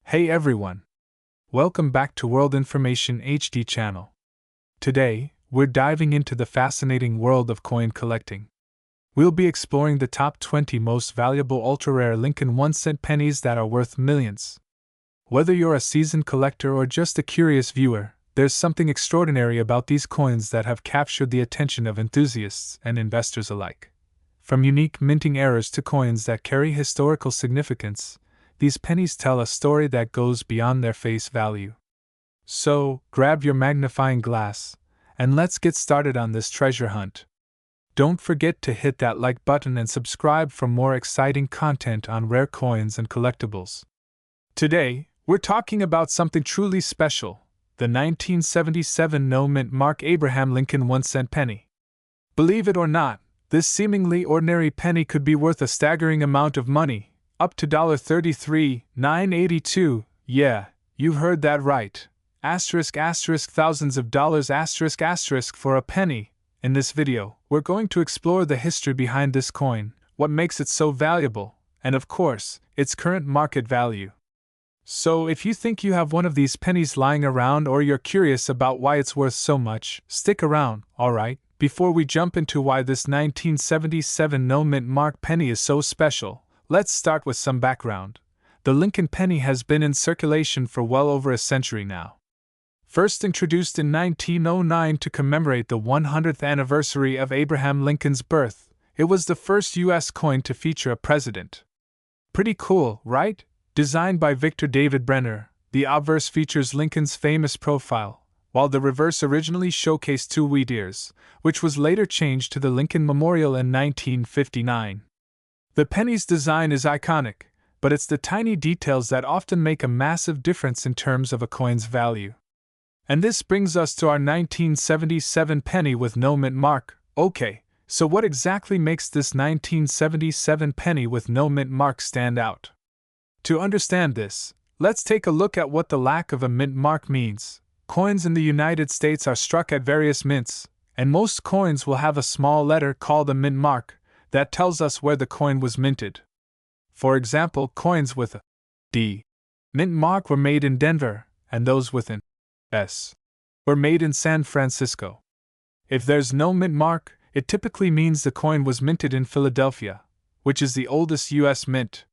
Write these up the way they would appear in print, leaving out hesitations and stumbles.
Hey everyone! Welcome back to World Information HD channel. Today, we're diving into the fascinating world of coin collecting. We'll be exploring the top 20 most valuable ultra-rare Lincoln 1-cent pennies that are worth millions. Whether you're a seasoned collector or just a curious viewer, there's something extraordinary about these coins that have captured the attention of enthusiasts and investors alike. From unique minting errors to coins that carry historical significance, these pennies tell a story that goes beyond their face value. So, grab your magnifying glass, and let's get started on this treasure hunt. Don't forget to hit that like button and subscribe for more exciting content on rare coins and collectibles. Today, we're talking about something truly special, the 1977 no-mint Mark Abraham Lincoln 1-cent penny. Believe it or not, this seemingly ordinary penny could be worth a staggering amount of money, up to $33,982, yeah, you heard that right. Thousands of dollars for a penny. In this video, we're going to explore the history behind this coin, what makes it so valuable, and of course, its current market value. So if you think you have one of these pennies lying around or you're curious about why it's worth so much, stick around, alright? Before we jump into why this 1977 no-mint Mark penny is so special, let's start with some background. The Lincoln penny has been in circulation for well over a century now. First introduced in 1909 to commemorate the 100th anniversary of Abraham Lincoln's birth, it was the first U.S. coin to feature a president. Pretty cool, right? Designed by Victor David Brenner, the obverse features Lincoln's famous profile, while the reverse originally showcased two wheat ears, which was later changed to the Lincoln Memorial in 1959. The penny's design is iconic, but it's the tiny details that often make a massive difference in terms of a coin's value. And this brings us to our 1977 penny with no mint mark. Okay, so what exactly makes this 1977 penny with no mint mark stand out? To understand this, let's take a look at what the lack of a mint mark means. Coins in the United States are struck at various mints, and most coins will have a small letter called a mint mark that tells us where the coin was minted. For example, coins with a D mint mark were made in Denver, and those with an S were made in San Francisco. If there's no mint mark, it typically means the coin was minted in Philadelphia, which is the oldest U.S. mint.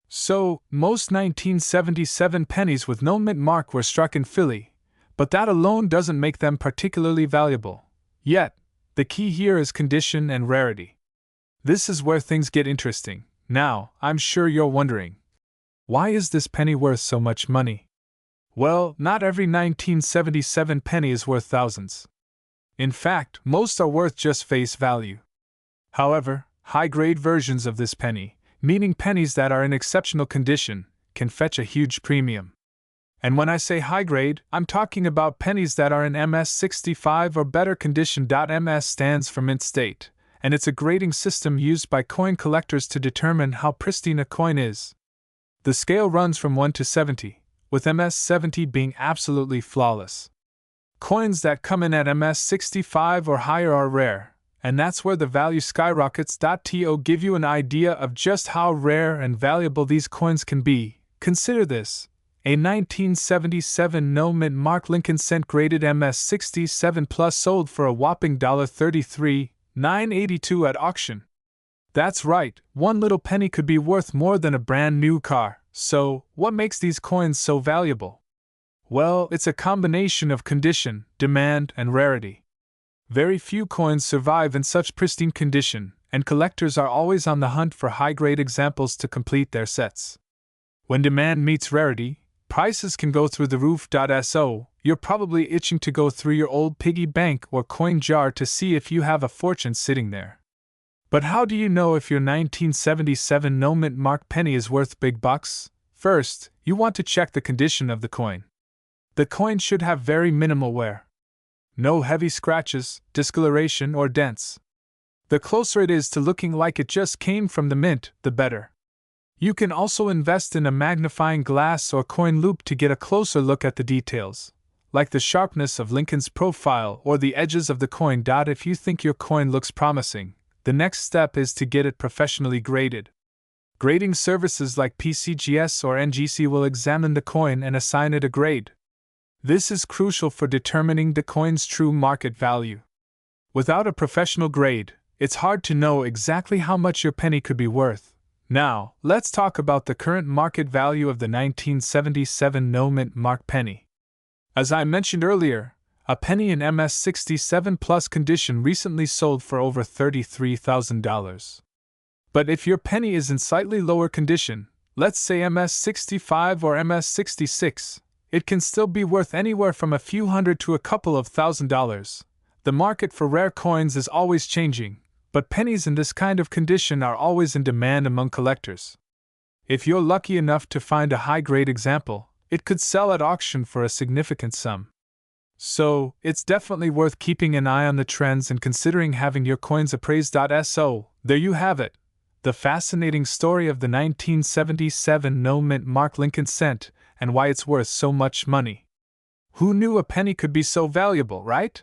So, most 1977 pennies with no mint mark were struck in Philly, but that alone doesn't make them particularly valuable. Yet, the key here is condition and rarity. This is where things get interesting. Now, I'm sure you're wondering, why is this penny worth so much money? Well, not every 1977 penny is worth thousands. In fact, most are worth just face value. However, high-grade versions of this penny, meaning pennies that are in exceptional condition, can fetch a huge premium. And when I say high-grade, I'm talking about pennies that are in MS65 or better condition. MS stands for mint state, and it's a grading system used by coin collectors to determine how pristine a coin is. The scale runs from 1 to 70, with MS70 being absolutely flawless. Coins that come in at MS65 or higher are rare, and that's where the value skyrockets. To give you an idea of just how rare and valuable these coins can be, consider this. A 1977 no-mint Mark Lincoln cent graded MS67 Plus sold for a whopping $33,982 at auction. That's right, one little penny could be worth more than a brand new car. So, what makes these coins so valuable? Well, it's a combination of condition, demand, and rarity. Very few coins survive in such pristine condition, and collectors are always on the hunt for high-grade examples to complete their sets. When demand meets rarity, prices can go through the roof. So, you're probably itching to go through your old piggy bank or coin jar to see if you have a fortune sitting there. But how do you know if your 1977 no-mint mark penny is worth big bucks? First, you want to check the condition of the coin. The coin should have very minimal wear. No heavy scratches, discoloration, or dents. The closer it is to looking like it just came from the mint, the better. You can also invest in a magnifying glass or coin loupe to get a closer look at the details, like the sharpness of Lincoln's profile or the edges of the coin. If you think your coin looks promising, the next step is to get it professionally graded. Grading services like PCGS or NGC will examine the coin and assign it a grade. This is crucial for determining the coin's true market value. Without a professional grade, it's hard to know exactly how much your penny could be worth. Now, let's talk about the current market value of the 1977 no-mint mark penny. As I mentioned earlier, a penny in MS67 plus condition recently sold for over $33,000. But if your penny is in slightly lower condition, let's say MS65 or MS66, it can still be worth anywhere from a few hundred to a couple of $1,000s. The market for rare coins is always changing, but pennies in this kind of condition are always in demand among collectors. If you're lucky enough to find a high-grade example, it could sell at auction for a significant sum. So, it's definitely worth keeping an eye on the trends and considering having your coins appraised. So, there you have it. The fascinating story of the 1977 no-mint mark Lincoln cent and why it's worth so much money. Who knew a penny could be so valuable, right?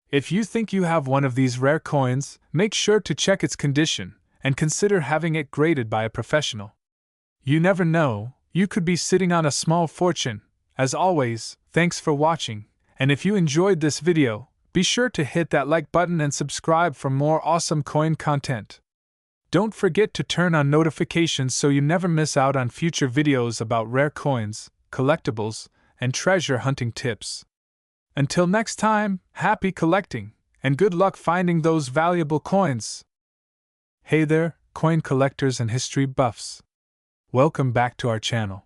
If you think you have one of these rare coins, make sure to check its condition and consider having it graded by a professional. You never know, you could be sitting on a small fortune. As always, thanks for watching, and if you enjoyed this video, be sure to hit that like button and subscribe for more awesome coin content. Don't forget to turn on notifications so you never miss out on future videos about rare coins, collectibles, and treasure hunting tips. Until next time, happy collecting, and good luck finding those valuable coins! Hey there, coin collectors and history buffs! Welcome back to our channel.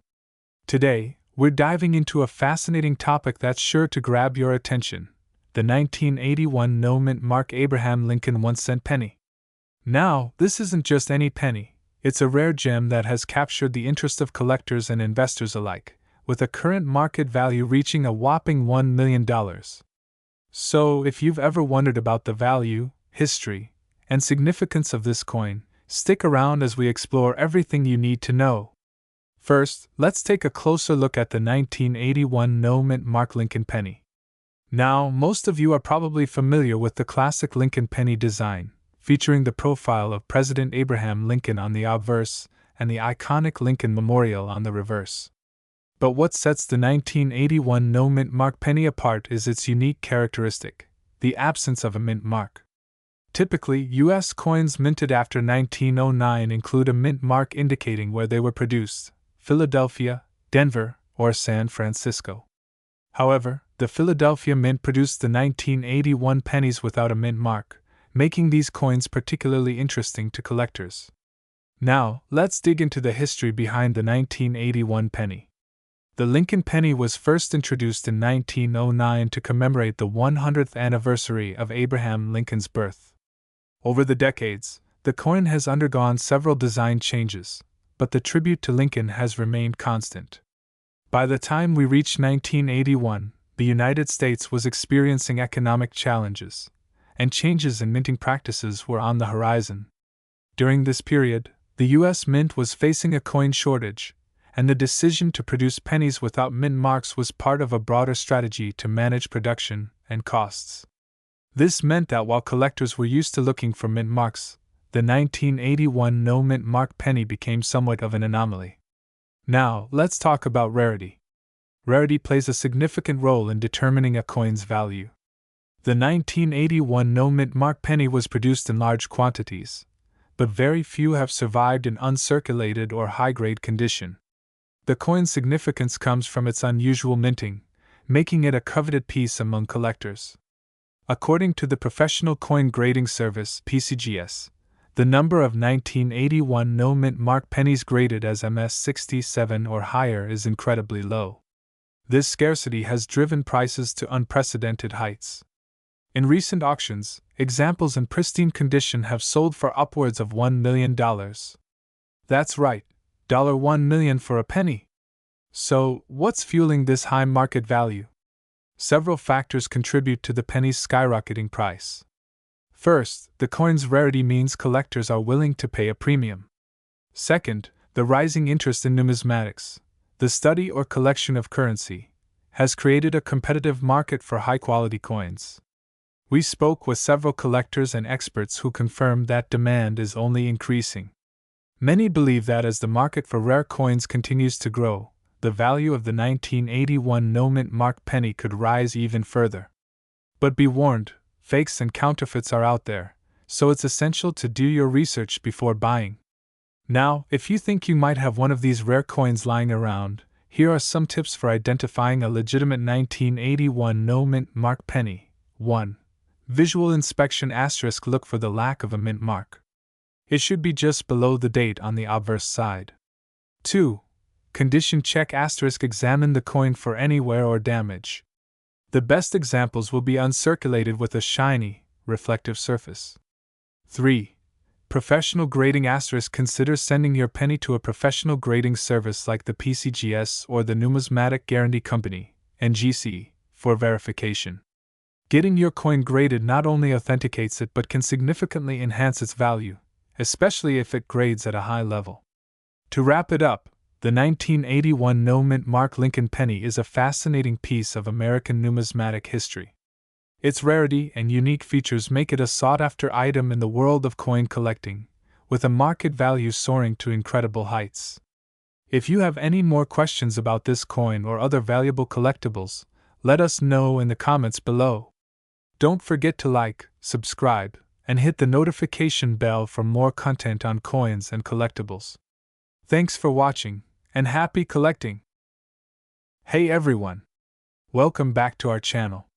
Today, we're diving into a fascinating topic that's sure to grab your attention: the 1981 no-mint mark Abraham Lincoln 1-cent penny. Now, this isn't just any penny, it's a rare gem that has captured the interest of collectors and investors alike, with a current market value reaching a whopping $1 million. So, if you've ever wondered about the value, history, and significance of this coin, stick around as we explore everything you need to know. First, let's take a closer look at the 1981 no-mint mark Lincoln penny. Now, most of you are probably familiar with the classic Lincoln penny design, featuring the profile of President Abraham Lincoln on the obverse and the iconic Lincoln Memorial on the reverse. But what sets the 1981 no-mint mark penny apart is its unique characteristic: the absence of a mint mark. Typically, U.S. coins minted after 1909 include a mint mark indicating where they were produced: Philadelphia, Denver, or San Francisco. However, the Philadelphia Mint produced the 1981 pennies without a mint mark, making these coins particularly interesting to collectors. Now, let's dig into the history behind the 1981 penny. The Lincoln penny was first introduced in 1909 to commemorate the 100th anniversary of Abraham Lincoln's birth. Over the decades, the coin has undergone several design changes, but the tribute to Lincoln has remained constant. By the time we reached 1981, the United States was experiencing economic challenges, and changes in minting practices were on the horizon. During this period, the U.S. Mint was facing a coin shortage, and the decision to produce pennies without mint marks was part of a broader strategy to manage production and costs. This meant that while collectors were used to looking for mint marks, the 1981 no-mint mark penny became somewhat of an anomaly. Now, let's talk about rarity. Rarity plays a significant role in determining a coin's value. The 1981 no-mint mark penny was produced in large quantities, but very few have survived in uncirculated or high-grade condition. The coin's significance comes from its unusual minting, making it a coveted piece among collectors. According to the professional coin grading service PCGS, the number of 1981 no-mint mark pennies graded as MS67 or higher is incredibly low. This scarcity has driven prices to unprecedented heights. In recent auctions, examples in pristine condition have sold for upwards of $1 million. That's right, $1 million for a penny. So, what's fueling this high market value? Several factors contribute to the penny's skyrocketing price. First, the coin's rarity means collectors are willing to pay a premium. Second, the rising interest in numismatics, the study or collection of currency, has created a competitive market for high-quality coins. We spoke with several collectors and experts who confirmed that demand is only increasing. Many believe that as the market for rare coins continues to grow, the value of the 1981 no-mint mark penny could rise even further. But be warned, fakes and counterfeits are out there, so it's essential to do your research before buying. Now, if you think you might have one of these rare coins lying around, here are some tips for identifying a legitimate 1981 no-mint mark penny. 1. Visual inspection *. Look for the lack of a mint mark. It should be just below the date on the obverse side. 2. Condition check *. Examine the coin for any wear or damage. The best examples will be uncirculated with a shiny, reflective surface. 3. Professional grading *. Consider sending your penny to a professional grading service like the PCGS or the Numismatic Guarantee Company, NGC, for verification. Getting your coin graded not only authenticates it but can significantly enhance its value, especially if it grades at a high level. To wrap it up, the 1981 no-mint mark Lincoln penny is a fascinating piece of American numismatic history. Its rarity and unique features make it a sought-after item in the world of coin collecting, with a market value soaring to incredible heights. If you have any more questions about this coin or other valuable collectibles, let us know in the comments below. Don't forget to like, subscribe, and hit the notification bell for more content on coins and collectibles. Thanks for watching, and happy collecting! Hey everyone! Welcome back to our channel.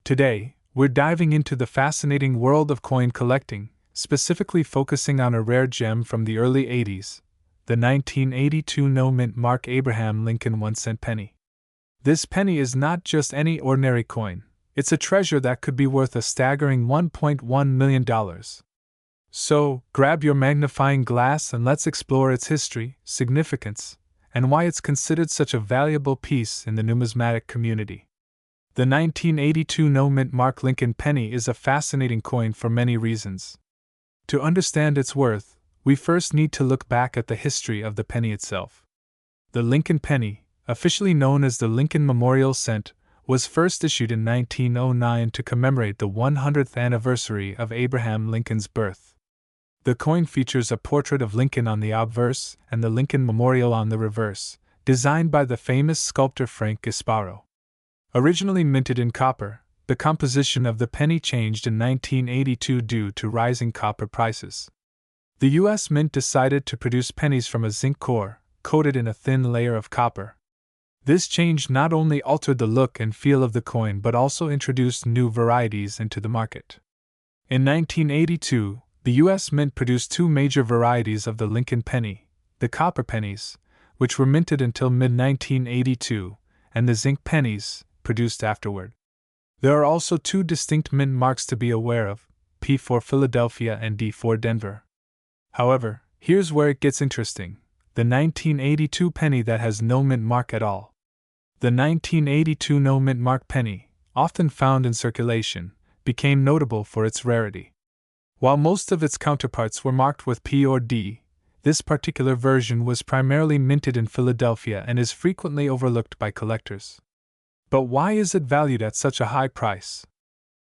Today, we're diving into the fascinating world of coin collecting, specifically focusing on a rare gem from the early 80s, the 1982 no-mint mark Abraham Lincoln 1-cent penny. This penny is not just any ordinary coin, it's a treasure that could be worth a staggering $1.1 million. So, grab your magnifying glass and let's explore its history, significance, and why it's considered such a valuable piece in the numismatic community. The 1982 no-mint mark Lincoln penny is a fascinating coin for many reasons. To understand its worth, we first need to look back at the history of the penny itself. The Lincoln penny, officially known as the Lincoln Memorial Cent, was first issued in 1909 to commemorate the 100th anniversary of Abraham Lincoln's birth. The coin features a portrait of Lincoln on the obverse and the Lincoln Memorial on the reverse, designed by the famous sculptor Frank Gasparo. Originally minted in copper, the composition of the penny changed in 1982 due to rising copper prices. The U.S. Mint decided to produce pennies from a zinc core, coated in a thin layer of copper. This change not only altered the look and feel of the coin but also introduced new varieties into the market. In 1982, the U.S. Mint produced two major varieties of the Lincoln penny, the copper pennies, which were minted until mid-1982, and the zinc pennies, produced afterward. There are also two distinct mint marks to be aware of, P for Philadelphia and D for Denver. However, here's where it gets interesting, the 1982 penny that has no mint mark at all. The 1982 no mint mark penny, often found in circulation, became notable for its rarity. While most of its counterparts were marked with P or D, this particular version was primarily minted in Philadelphia and is frequently overlooked by collectors. But why is it valued at such a high price?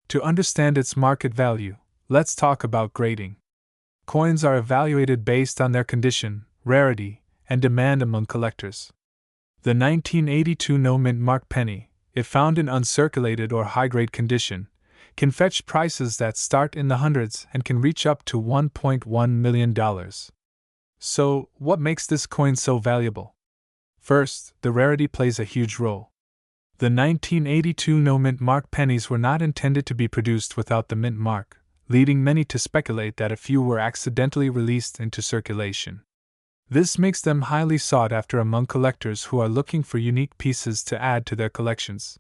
To understand its market value, let's talk about grading. Coins are evaluated based on their condition, rarity, and demand among collectors. The 1982 no-mint mark penny, if found in uncirculated or high-grade condition, can fetch prices that start in the hundreds and can reach up to $1.1 million. So, what makes this coin so valuable? First, the rarity plays a huge role. The 1982 no-mint mark pennies were not intended to be produced without the mint mark, leading many to speculate that a few were accidentally released into circulation. This makes them highly sought after among collectors who are looking for unique pieces to add to their collections.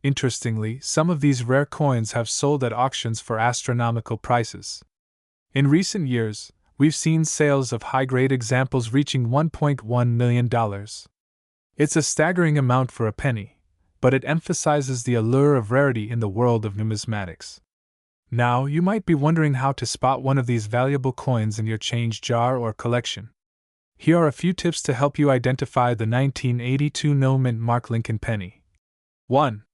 Interestingly, some of these rare coins have sold at auctions for astronomical prices. In recent years, we've seen sales of high-grade examples reaching $1.1 million. It's a staggering amount for a penny, but it emphasizes the allure of rarity in the world of numismatics. Now, you might be wondering how to spot one of these valuable coins in your change jar or collection. Here are a few tips to help you identify the 1982 no-mint mark Lincoln penny. 1.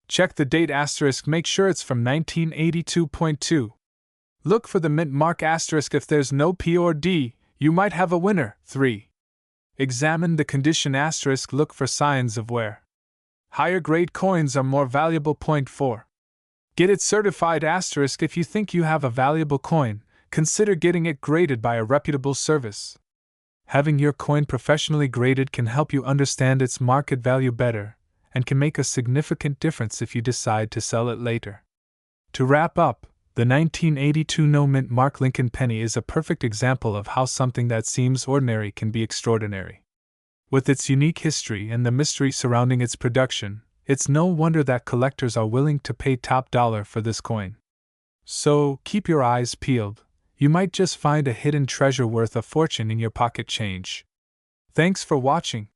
Check the date *. Make sure it's from 1982.2. Look for the mint mark *. If there's no P or D, You might have a winner. 3. Examine the condition *. Look for signs of wear. Higher grade coins are more valuable. 4. Get it certified *. If you think you have a valuable coin, consider getting it graded by a reputable service. Having your coin professionally graded can help you understand its market value better, and can make a significant difference if you decide to sell it later. To wrap up, the 1982 no-mint mark Lincoln penny is a perfect example of how something that seems ordinary can be extraordinary. With its unique history and the mystery surrounding its production, it's no wonder that collectors are willing to pay top dollar for this coin. So, keep your eyes peeled. You might just find a hidden treasure worth a fortune in your pocket change. Thanks for watching.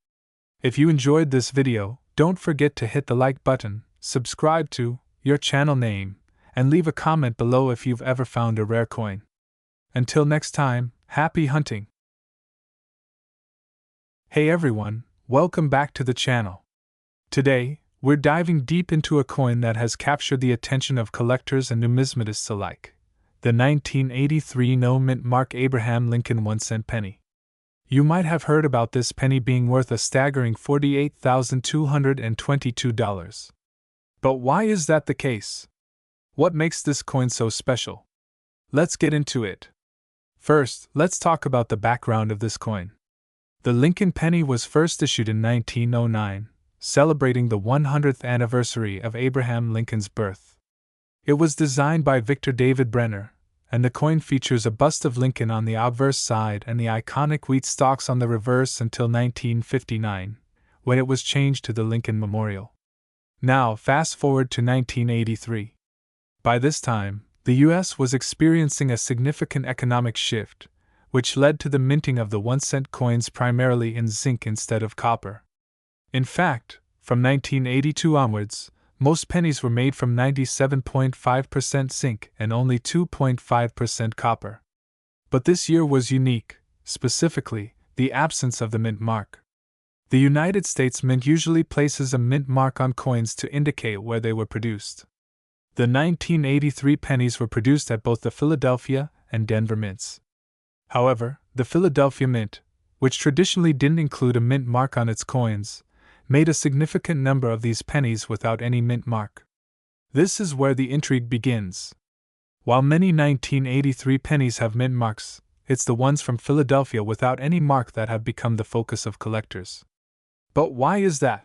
If you enjoyed this video, don't forget to hit the like button, subscribe to your channel name, and leave a comment below if you've ever found a rare coin. Until next time, happy hunting! Hey everyone, welcome back to the channel. Today, we're diving deep into a coin that has captured the attention of collectors and numismatists alike. The 1983 no-mint mark Abraham Lincoln 1-cent penny. You might have heard about this penny being worth a staggering $48,222. But why is that the case? What makes this coin so special? Let's get into it. First, let's talk about the background of this coin. The Lincoln penny was first issued in 1909, celebrating the 100th anniversary of Abraham Lincoln's birth. It was designed by Victor David Brenner, and the coin features a bust of Lincoln on the obverse side and the iconic wheat stalks on the reverse until 1959, when it was changed to the Lincoln Memorial. Now, fast forward to 1983. By this time, the U.S. was experiencing a significant economic shift, which led to the minting of the 1-cent coins primarily in zinc instead of copper. In fact, from 1982 onwards, most pennies were made from 97.5% zinc and only 2.5% copper. But this year was unique, specifically, the absence of the mint mark. The United States Mint usually places a mint mark on coins to indicate where they were produced. The 1983 pennies were produced at both the Philadelphia and Denver mints. However, the Philadelphia Mint, which traditionally didn't include a mint mark on its coins, made a significant number of these pennies without any mint mark. This is where the intrigue begins. While many 1983 pennies have mint marks, it's the ones from Philadelphia without any mark that have become the focus of collectors. But why is that?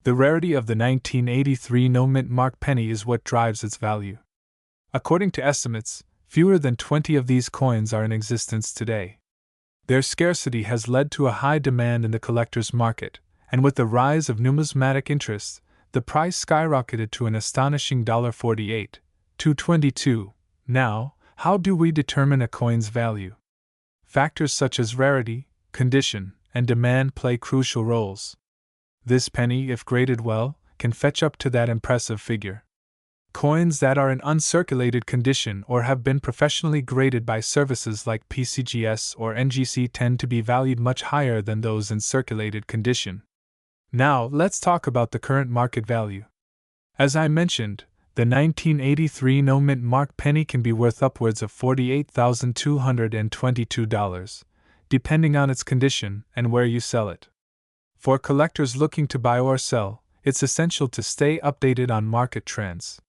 The rarity of the 1983 no-mint mark penny is what drives its value. According to estimates, fewer than 20 of these coins are in existence today. Their scarcity has led to a high demand in the collector's market, and with the rise of numismatic interest, the price skyrocketed to an astonishing $48,222. Now, how do we determine a coin's value? Factors such as rarity, condition, and demand play crucial roles. This penny, if graded well, can fetch up to that impressive figure. Coins that are in uncirculated condition or have been professionally graded by services like PCGS or NGC tend to be valued much higher than those in circulated condition. Now, let's talk about the current market value. As I mentioned, the 1983 no-mint mark penny can be worth upwards of $48,222, depending on its condition and where you sell it. For collectors looking to buy or sell, it's essential to stay updated on market trends.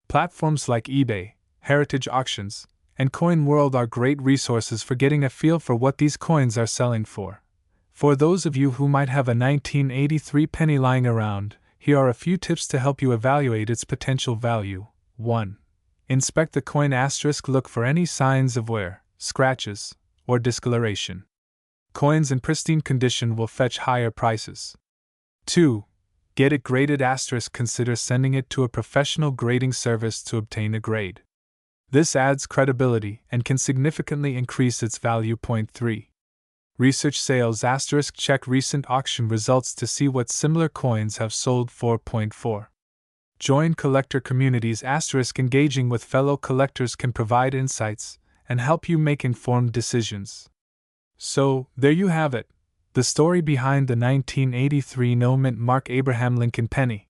Platforms like eBay, Heritage Auctions, and Coin World are great resources for getting a feel for what these coins are selling for. For those of you who might have a 1983 penny lying around, here are a few tips to help you evaluate its potential value. 1. Inspect the coin *. Look for any signs of wear, scratches, or discoloration. Coins in pristine condition will fetch higher prices. 2. Get it graded *. Consider sending it to a professional grading service to obtain a grade. This adds credibility and can significantly increase its value. 3. Research sales *. Check recent auction results to see what similar coins have sold for. 4. Join collector communities *. Engaging with fellow collectors can provide insights and help you make informed decisions. So, there you have it, the story behind the 1983 no-mint mark Abraham Lincoln penny.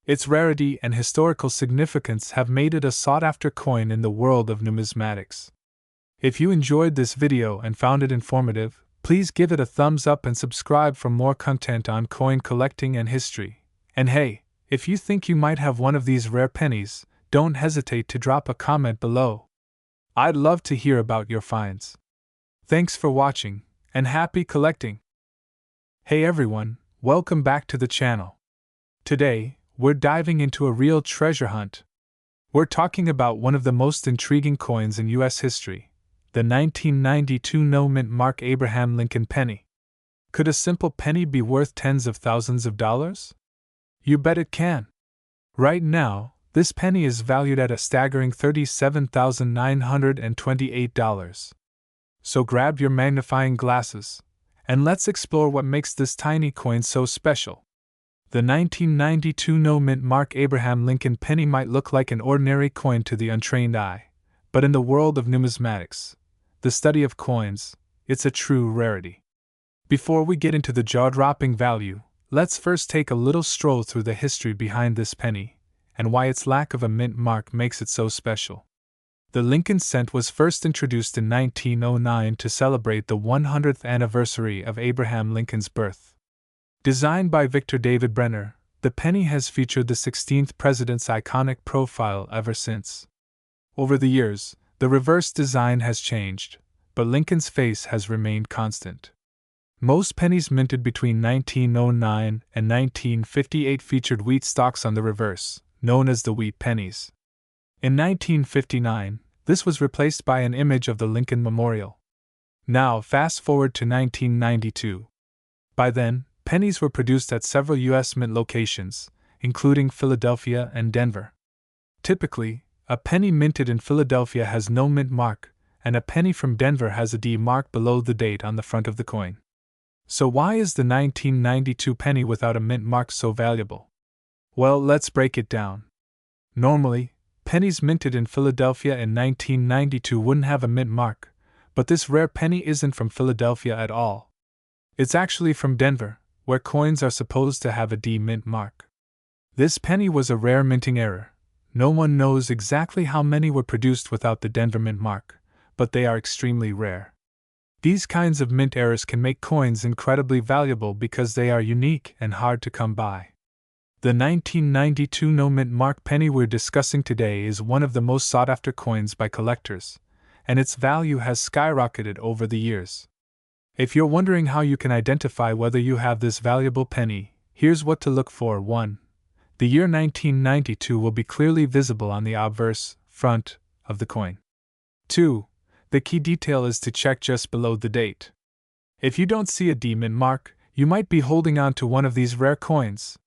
Its rarity and historical significance have made it a sought-after coin in the world of numismatics. If you enjoyed this video and found it informative, please give it a thumbs up and subscribe for more content on coin collecting and history. And hey, if you think you might have one of these rare pennies, don't hesitate to drop a comment below. I'd love to hear about your finds. Thanks for watching, and happy collecting! Hey everyone, welcome back to the channel. Today, we're diving into a real treasure hunt. We're talking about one of the most intriguing coins in U.S. history, the 1992 no-mint mark Abraham Lincoln penny. Could a simple penny be worth tens of thousands of dollars? You bet it can. Right now, this penny is valued at a staggering $37,928. So grab your magnifying glasses, and let's explore what makes this tiny coin so special. The 1992 no-mint mark Abraham Lincoln penny might look like an ordinary coin to the untrained eye, but in the world of numismatics, the study of coins, it's a true rarity. Before we get into the jaw-dropping value, let's first take a little stroll through the history behind this penny, and why its lack of a mint mark makes it so special. The Lincoln cent was first introduced in 1909 to celebrate the 100th anniversary of Abraham Lincoln's birth. Designed by Victor David Brenner, the penny has featured the 16th president's iconic profile ever since. Over the years, the reverse design has changed, but Lincoln's face has remained constant. Most pennies minted between 1909 and 1958 featured wheat stalks on the reverse, known as the wheat pennies. In 1959, this was replaced by an image of the Lincoln Memorial. Now, fast forward to 1992. By then, pennies were produced at several U.S. mint locations, including Philadelphia and Denver. Typically, a penny minted in Philadelphia has no mint mark, and a penny from Denver has a D mark below the date on the front of the coin. So why is the 1992 penny without a mint mark so valuable? Well, let's break it down. Normally, pennies minted in Philadelphia in 1992 wouldn't have a mint mark, but this rare penny isn't from Philadelphia at all. It's actually from Denver, where coins are supposed to have a D mint mark. This penny was a rare minting error. No one knows exactly how many were produced without the Denver mint mark, but they are extremely rare. These kinds of mint errors can make coins incredibly valuable because they are unique and hard to come by. The 1992 no-mint mark penny we're discussing today is one of the most sought-after coins by collectors, and its value has skyrocketed over the years. If you're wondering how you can identify whether you have this valuable penny, here's what to look for. 1. The year 1992 will be clearly visible on the obverse front of the coin. 2. The key detail is to check just below the date. If you don't see a D mint mark, you might be holding on to one of these rare coins.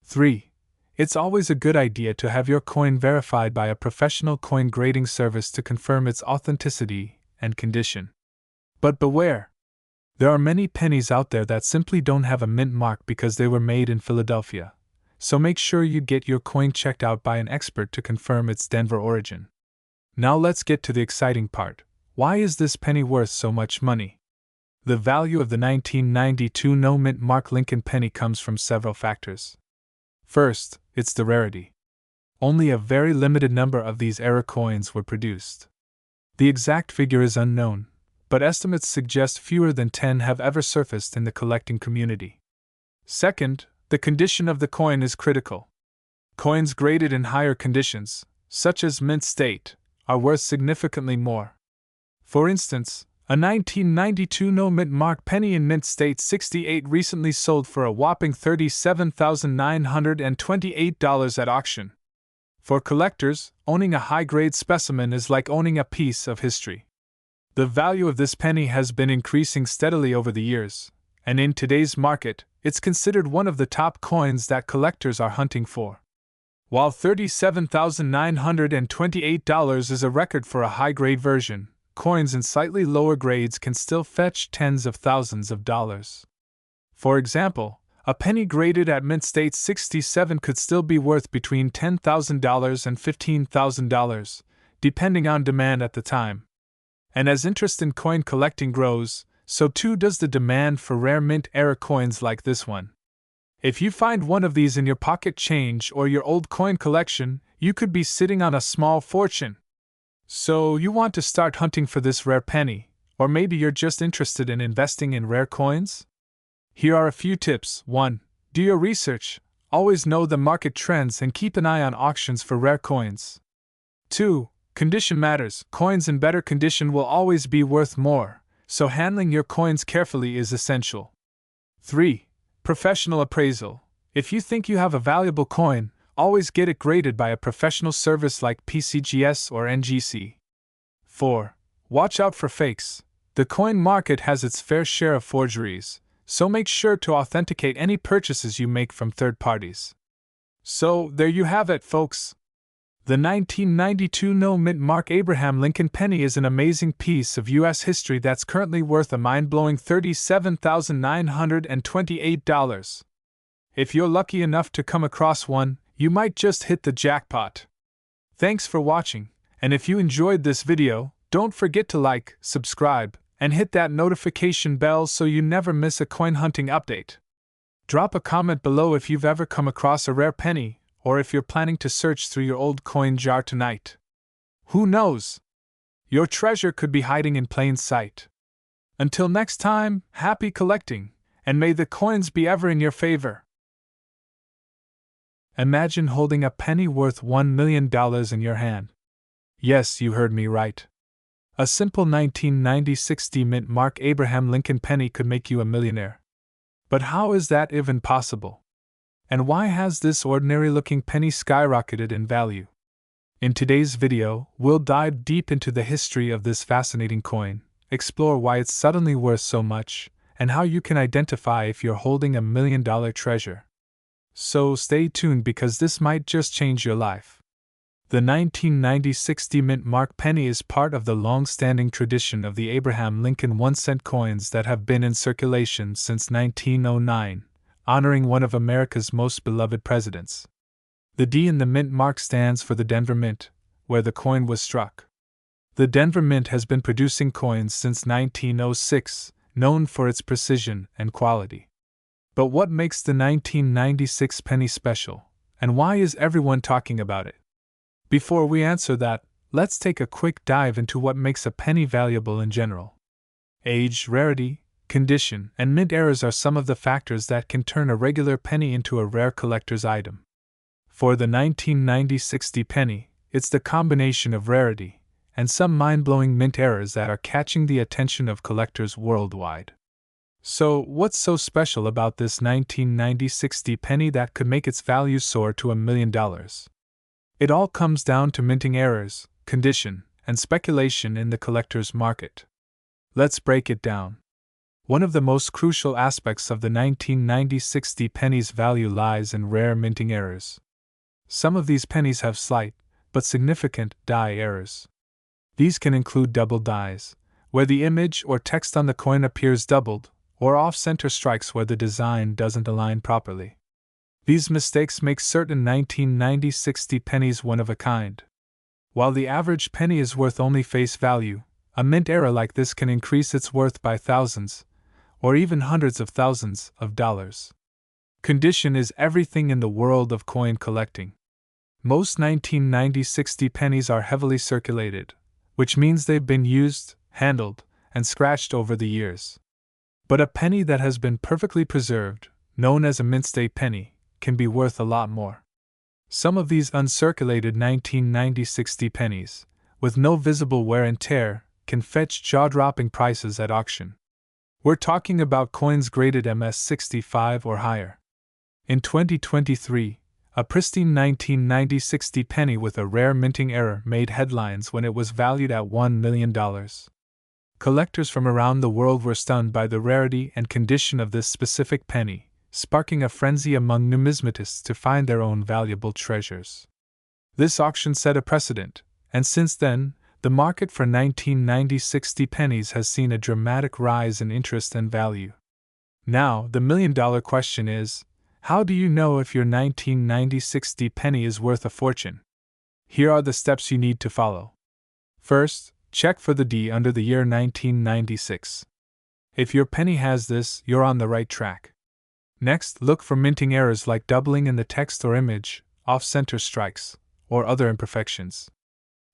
3. It's always a good idea to have your coin verified by a professional coin grading service to confirm its authenticity and condition. But beware! There are many pennies out there that simply don't have a mint mark because they were made in Philadelphia, so make sure you get your coin checked out by an expert to confirm its Denver origin. Now let's get to the exciting part. Why is this penny worth so much money? The value of the 1992 no-mint mark Lincoln penny comes from several factors. First, it's the rarity. Only a very limited number of these error coins were produced. The exact figure is unknown, but estimates suggest fewer than 10 have ever surfaced in the collecting community. Second, the condition of the coin is critical. Coins graded in higher conditions, such as mint state, are worth significantly more. For instance, a 1992 no-mint mark penny in mint state 68 recently sold for a whopping $37,928 at auction. For collectors, owning a high-grade specimen is like owning a piece of history. The value of this penny has been increasing steadily over the years, and in today's market, it's considered one of the top coins that collectors are hunting for. While $37,928 is a record for a high-grade version, coins in slightly lower grades can still fetch tens of thousands of dollars. For example, a penny graded at mint state 67 could still be worth between $10,000 and $15,000, depending on demand at the time. And as interest in coin collecting grows, so too does the demand for rare mint era coins like this one. If you find one of these in your pocket change or your old coin collection, you could be sitting on a small fortune. So, you want to start hunting for this rare penny, or maybe you're just interested in investing in rare coins? Here are a few tips. 1. Do your research. Always know the market trends and keep an eye on auctions for rare coins. 2. Condition matters. Coins in better condition will always be worth more, so handling your coins carefully is essential. 3. Professional appraisal. If you think you have a valuable coin, always get it graded by a professional service like PCGS or NGC. 4. Watch out for fakes. The coin market has its fair share of forgeries, so make sure to authenticate any purchases you make from third parties. So, there you have it, folks. The 1992 no-mint Mark Abraham Lincoln penny is an amazing piece of U.S. history that's currently worth a mind-blowing $37,928. If you're lucky enough to come across one, you might just hit the jackpot. Thanks for watching, and if you enjoyed this video, don't forget to like, subscribe, and hit that notification bell so you never miss a coin hunting update. Drop a comment below if you've ever come across a rare penny, or if you're planning to search through your old coin jar tonight. Who knows? Your treasure could be hiding in plain sight. Until next time, happy collecting, and may the coins be ever in your favor. Imagine holding a penny worth $1 million in your hand. Yes, you heard me right. A simple 1996 mint Mark Abraham Lincoln penny could make you a millionaire. But how is that even possible? And why has this ordinary-looking penny skyrocketed in value? In today's video, we'll dive deep into the history of this fascinating coin, explore why it's suddenly worth so much, and how you can identify if you're holding a $1 million treasure. So stay tuned because this might just change your life. The 1996 mint Mark penny is part of the long-standing tradition of the Abraham Lincoln 1-cent coins that have been in circulation since 1909, honoring one of America's most beloved presidents. The D in the mint mark stands for the Denver Mint, where the coin was struck. The Denver Mint has been producing coins since 1906, known for its precision and quality. But what makes the 1996 penny special, and why is everyone talking about it? Before we answer that, let's take a quick dive into what makes a penny valuable in general. Age, rarity, condition, and mint errors are some of the factors that can turn a regular penny into a rare collector's item. For the 1996 penny, it's the combination of rarity and some mind-blowing mint errors that are catching the attention of collectors worldwide. So, what's so special about this 1996 penny that could make its value soar to $1 million? It all comes down to minting errors, condition, and speculation in the collector's market. Let's break it down. One of the most crucial aspects of the 1996 penny's value lies in rare minting errors. Some of these pennies have slight, but significant, die errors. These can include double dies, where the image or text on the coin appears doubled, or off-center strikes where the design doesn't align properly. These mistakes make certain 1996 pennies one of a kind. While the average penny is worth only face value, a mint error like this can increase its worth by thousands, or even hundreds of thousands of dollars. Condition is everything in the world of coin collecting. Most 1996 pennies are heavily circulated, which means they've been used, handled, and scratched over the years. But a penny that has been perfectly preserved, known as a mint state penny, can be worth a lot more. Some of these uncirculated 1996 pennies, with no visible wear and tear, can fetch jaw-dropping prices at auction. We're talking about coins graded MS65 or higher. In 2023, a pristine 1996 penny with a rare minting error made headlines when it was valued at $1 million. Collectors from around the world were stunned by the rarity and condition of this specific penny, sparking a frenzy among numismatists to find their own valuable treasures. This auction set a precedent, and since then, the market for 1996 pennies has seen a dramatic rise in interest and value. Now, the million-dollar question is, how do you know if your 1996 penny is worth a fortune? Here are the steps you need to follow. First, check for the D under the year 1996. If your penny has this, you're on the right track. Next, look for minting errors like doubling in the text or image, off-center strikes, or other imperfections.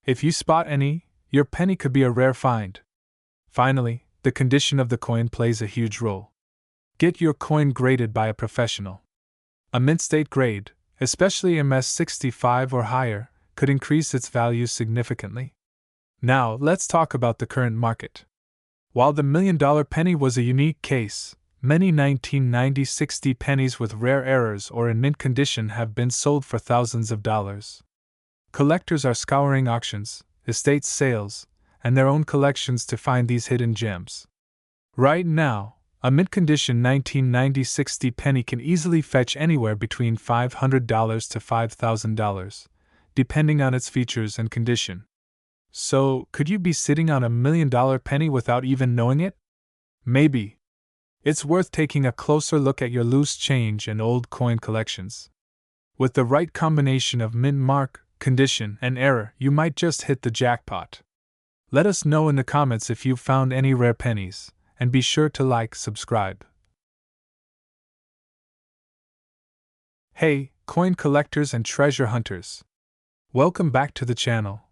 If you spot any, your penny could be a rare find. Finally, the condition of the coin plays a huge role. Get your coin graded by a professional. A mint state grade, especially MS65 or higher, could increase its value significantly. Now, let's talk about the current market. While the $1 million penny was a unique case, many 1990-60 pennies with rare errors or in mint condition have been sold for thousands of dollars. Collectors are scouring auctions, estate sales, and their own collections to find these hidden gems. Right now, a mint condition 1990-60 penny can easily fetch anywhere between $500 to $5,000, depending on its features and condition. So, could you be sitting on a $1 million penny without even knowing it? Maybe. It's worth taking a closer look at your loose change and old coin collections. With the right combination of mint mark, condition, and error, you might just hit the jackpot. Let us know in the comments if you've found any rare pennies, and be sure to like, subscribe. Hey, coin collectors and treasure hunters! Welcome back to the channel,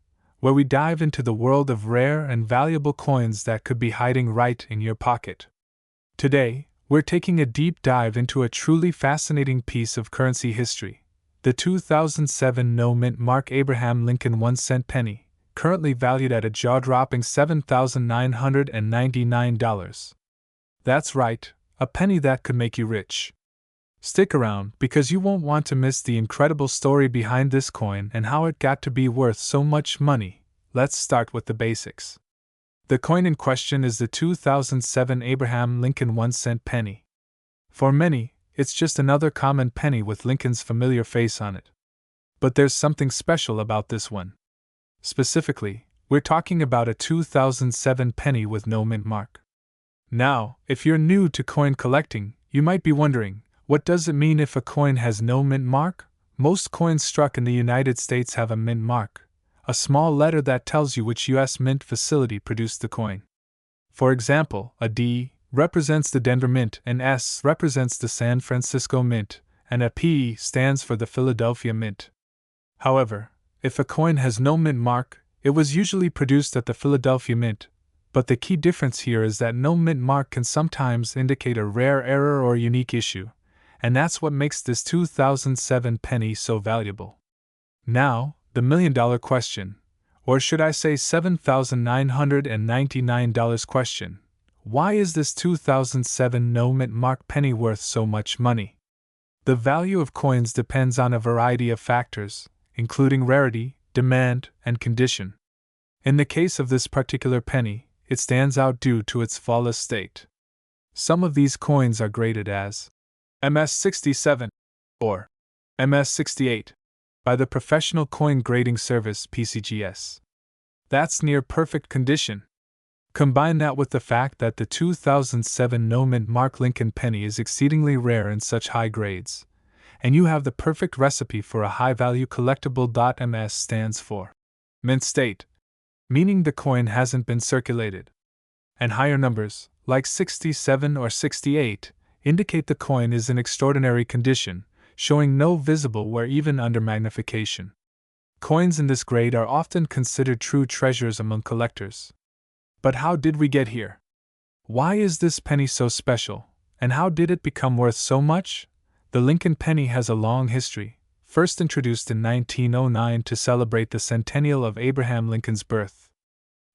where we dive into the world of rare and valuable coins that could be hiding right in your pocket. Today, we're taking a deep dive into a truly fascinating piece of currency history, the 2007 no-mint mark Abraham Lincoln 1-cent penny, currently valued at a jaw-dropping $7,999. That's right, a penny that could make you rich. Stick around, because you won't want to miss the incredible story behind this coin and how it got to be worth so much money. Let's start with the basics. The coin in question is the 2007 Abraham Lincoln 1-cent penny. For many, it's just another common penny with Lincoln's familiar face on it. But there's something special about this one. Specifically, we're talking about a 2007 penny with no mint mark. Now, if you're new to coin collecting, you might be wondering, what does it mean if a coin has no mint mark? Most coins struck in the United States have a mint mark, a small letter that tells you which U.S. mint facility produced the coin. For example, a D represents the Denver Mint, an S represents the San Francisco Mint, and a P stands for the Philadelphia Mint. However, if a coin has no mint mark, it was usually produced at the Philadelphia Mint, but the key difference here is that no mint mark can sometimes indicate a rare error or unique issue, and that's what makes this 2007 penny so valuable. Now, the $1 million question, or should I say $7,999 question: why is this 2007 no mint mark penny worth so much money? The value of coins depends on a variety of factors, including rarity, demand, and condition. In the case of this particular penny, it stands out due to its flawless state. Some of these coins are graded as MS67 or MS68 by the professional coin grading service PCGS. That's near perfect condition. Combine that with the fact that the 2007 no-mint mark Lincoln penny is exceedingly rare in such high grades, and you have the perfect recipe for a high-value collectible. MS stands for mint state, meaning the coin hasn't been circulated. And higher numbers, like 67 or 68, indicate the coin is in extraordinary condition, showing no visible wear even under magnification. Coins in this grade are often considered true treasures among collectors. But how did we get here? Why is this penny so special, and how did it become worth so much? The Lincoln penny has a long history, first introduced in 1909 to celebrate the centennial of Abraham Lincoln's birth.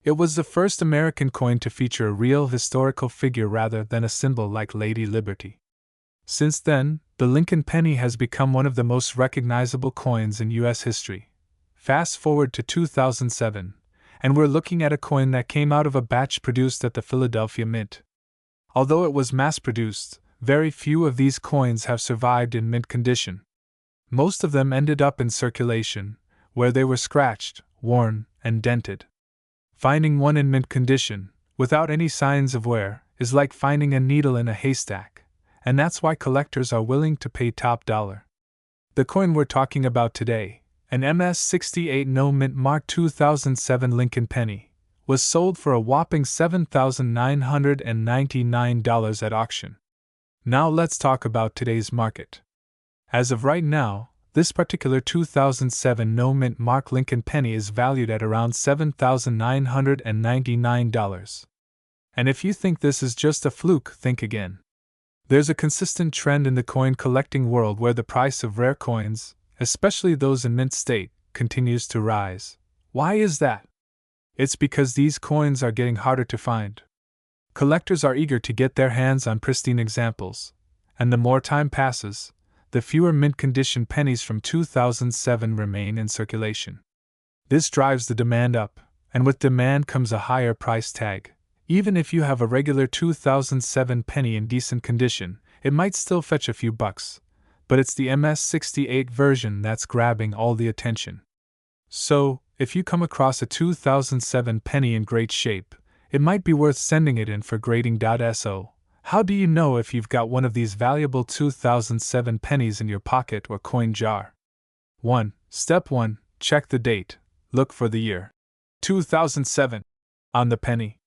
It was the first American coin to feature a real historical figure rather than a symbol like Lady Liberty. Since then, the Lincoln penny has become one of the most recognizable coins in U.S. history. Fast forward to 2007, and we're looking at a coin that came out of a batch produced at the Philadelphia Mint. Although it was mass-produced, very few of these coins have survived in mint condition. Most of them ended up in circulation, where they were scratched, worn, and dented. Finding one in mint condition, without any signs of wear, is like finding a needle in a haystack, and that's why collectors are willing to pay top dollar. The coin we're talking about today, an MS68 no-mint mark 2007 Lincoln penny, was sold for a whopping $7,999 at auction. Now let's talk about today's market. As of right now, this particular 2007 no-mint mark Lincoln penny is valued at around $7,999. And if you think this is just a fluke, think again. There's a consistent trend in the coin collecting world where the price of rare coins, especially those in mint state, continues to rise. Why is that? It's because these coins are getting harder to find. Collectors are eager to get their hands on pristine examples, and the more time passes, the fewer mint-condition pennies from 2007 remain in circulation. This drives the demand up, and with demand comes a higher price tag. Even if you have a regular 2007 penny in decent condition, it might still fetch a few bucks, but it's the MS-68 version that's grabbing all the attention. So, if you come across a 2007 penny in great shape, it might be worth sending it in for grading.so. How do you know if you've got one of these valuable 2007 pennies in your pocket or coin jar? 1. Step 1. Check the date. Look for the year 2007 on the penny.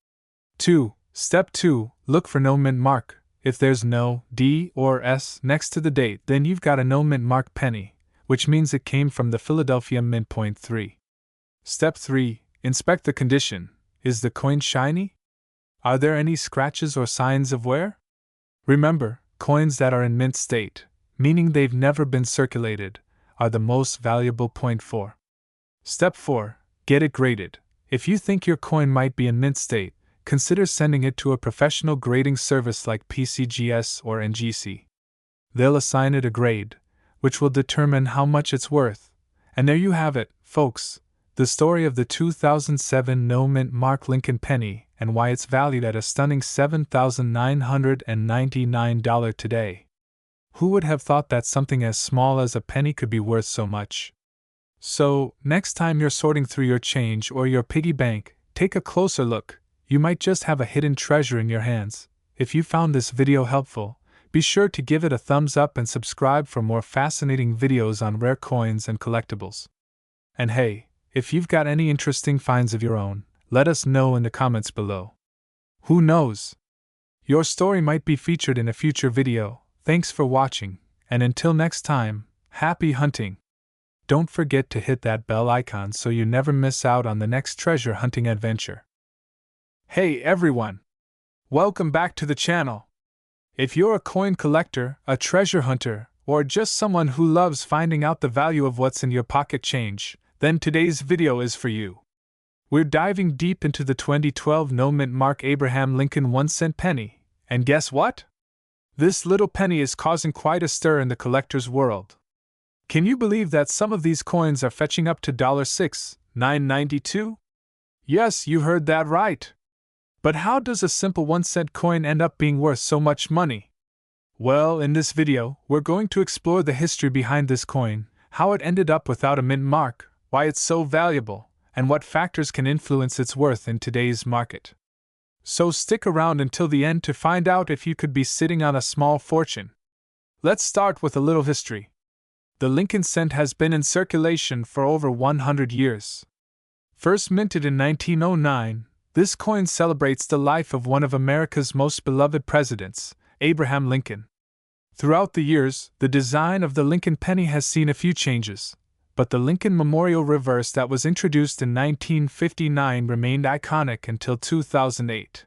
2. Step 2. Look for no mint mark. If there's no D or S next to the date, then you've got a no mint mark penny, which means it came from the Philadelphia Mint. 3. Step 3. Inspect the condition. Is the coin shiny? Are there any scratches or signs of wear? Remember, coins that are in mint state, meaning they've never been circulated, are the most valuable. 4. Step 4. Get it graded. If you think your coin might be in mint state, consider sending it to a professional grading service like PCGS or NGC. They'll assign it a grade, which will determine how much it's worth. And there you have it, folks, the story of the 2007 no-mint mark Lincoln penny and why it's valued at a stunning $7,999 today. Who would have thought that something as small as a penny could be worth so much? So, next time you're sorting through your change or your piggy bank, take a closer look. You might just have a hidden treasure in your hands. If you found this video helpful, be sure to give it a thumbs up and subscribe for more fascinating videos on rare coins and collectibles. And hey, if you've got any interesting finds of your own, let us know in the comments below. Who knows? Your story might be featured in a future video. Thanks for watching, and until next time, happy hunting! Don't forget to hit that bell icon so you never miss out on the next treasure hunting adventure. Hey everyone! Welcome back to the channel. If you're a coin collector, a treasure hunter, or just someone who loves finding out the value of what's in your pocket change, then today's video is for you. We're diving deep into the 2012 no-mint mark Abraham Lincoln 1-cent penny, and guess what? This little penny is causing quite a stir in the collector's world. Can you believe that some of these coins are fetching up to $6.992? Yes, you heard that right. But how does a simple 1-cent coin end up being worth so much money? Well, in this video, we're going to explore the history behind this coin, how it ended up without a mint mark, why it's so valuable, and what factors can influence its worth in today's market. So stick around until the end to find out if you could be sitting on a small fortune. Let's start with a little history. The Lincoln cent has been in circulation for over 100 years. First minted in 1909, this coin celebrates the life of one of America's most beloved presidents, Abraham Lincoln. Throughout the years, the design of the Lincoln penny has seen a few changes, but the Lincoln Memorial reverse that was introduced in 1959 remained iconic until 2008.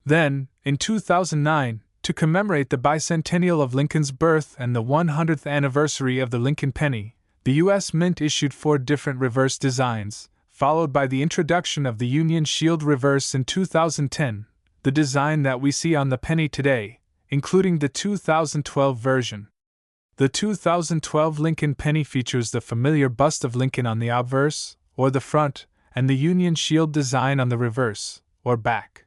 Then, in 2009, to commemorate the bicentennial of Lincoln's birth and the 100th anniversary of the Lincoln penny, the U.S. Mint issued 4 different reverse designs, followed by the introduction of the Union Shield reverse in 2010, the design that we see on the penny today, including the 2012 version. The 2012 Lincoln penny features the familiar bust of Lincoln on the obverse, or the front, and the Union Shield design on the reverse, or back.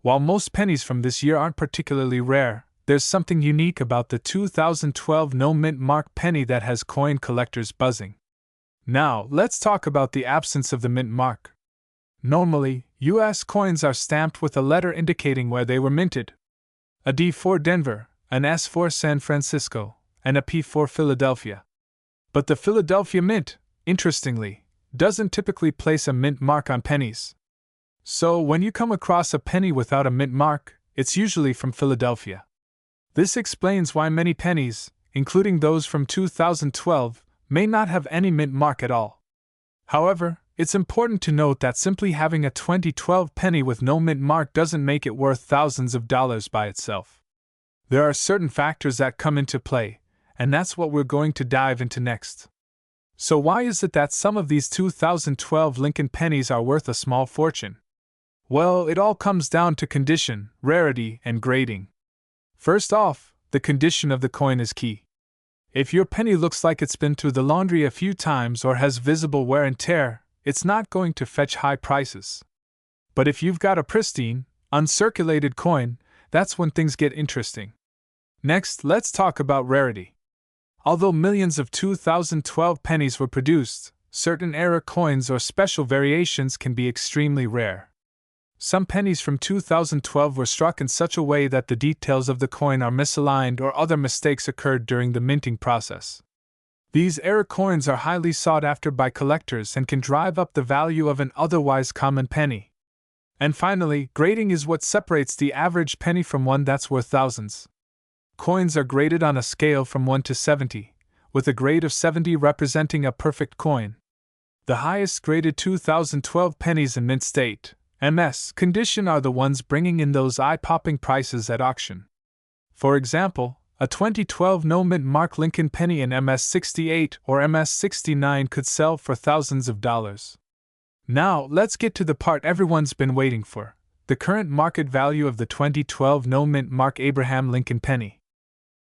While most pennies from this year aren't particularly rare, there's something unique about the 2012 no-mint mark penny that has coin collectors buzzing. Now, let's talk about the absence of the mint mark. Normally, U.S. coins are stamped with a letter indicating where they were minted. A D for Denver, an S for San Francisco, and a P for Philadelphia. But the Philadelphia Mint, interestingly, doesn't typically place a mint mark on pennies. So when you come across a penny without a mint mark, it's usually from Philadelphia. This explains why many pennies, including those from 2012, may not have any mint mark at all. However, it's important to note that simply having a 2012 penny with no mint mark doesn't make it worth thousands of dollars by itself. There are certain factors that come into play, and that's what we're going to dive into next. So why is it that some of these 2012 Lincoln pennies are worth a small fortune? Well, it all comes down to condition, rarity, and grading. First off, the condition of the coin is key. If your penny looks like it's been through the laundry a few times or has visible wear and tear, it's not going to fetch high prices. But if you've got a pristine, uncirculated coin, that's when things get interesting. Next, let's talk about rarity. Although millions of 2012 pennies were produced, certain era coins or special variations can be extremely rare. Some pennies from 2012 were struck in such a way that the details of the coin are misaligned or other mistakes occurred during the minting process. These era coins are highly sought after by collectors and can drive up the value of an otherwise common penny. And finally, grading is what separates the average penny from one that's worth thousands. Coins are graded on a scale from 1 to 70, with a grade of 70 representing a perfect coin. The highest graded 2012 pennies in mint state, MS, condition are the ones bringing in those eye-popping prices at auction. For example, a 2012 no mint mark Lincoln penny in MS 68 or MS 69 could sell for thousands of dollars. Now, let's get to the part everyone's been waiting for, the current market value of the 2012 no mint mark Abraham Lincoln penny.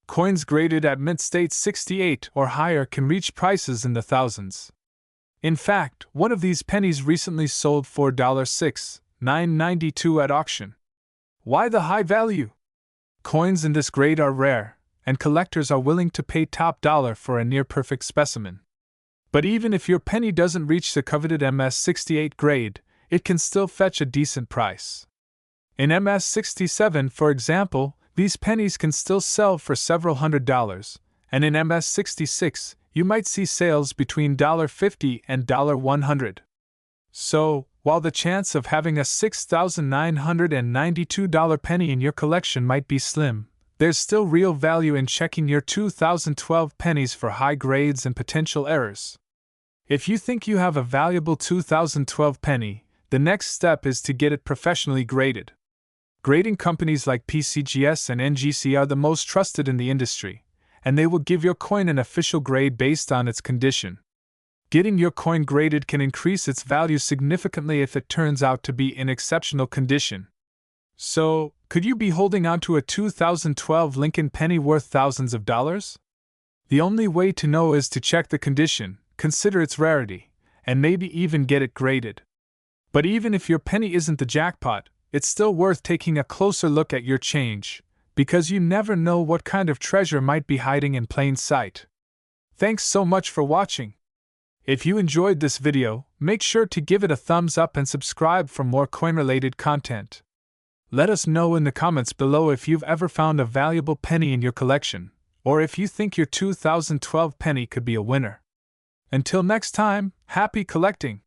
Coins graded at mint state 68 or higher can reach prices in the thousands. In fact, one of these pennies recently sold for $6,992 at auction. Why the high value? Coins in this grade are rare, and collectors are willing to pay top dollar for a near-perfect specimen. But even if your penny doesn't reach the coveted MS 68 grade, it can still fetch a decent price. In MS 67, for example, these pennies can still sell for several $100s, and in MS 66, you might see sales between $50 and $100. So, while the chance of having a $6,992 penny in your collection might be slim, there's still real value in checking your 2012 pennies for high grades and potential errors. If you think you have a valuable 2012 penny, the next step is to get it professionally graded. Grading companies like PCGS and NGC are the most trusted in the industry, and they will give your coin an official grade based on its condition. Getting your coin graded can increase its value significantly if it turns out to be in exceptional condition. So, could you be holding on to a 2012 Lincoln penny worth thousands of dollars? The only way to know is to check the condition, consider its rarity, and maybe even get it graded. But even if your penny isn't the jackpot, it's still worth taking a closer look at your change, because you never know what kind of treasure might be hiding in plain sight. Thanks so much for watching. If you enjoyed this video, make sure to give it a thumbs up and subscribe for more coin-related content. Let us know in the comments below if you've ever found a valuable penny in your collection, or if you think your 2012 penny could be a winner. Until next time, happy collecting!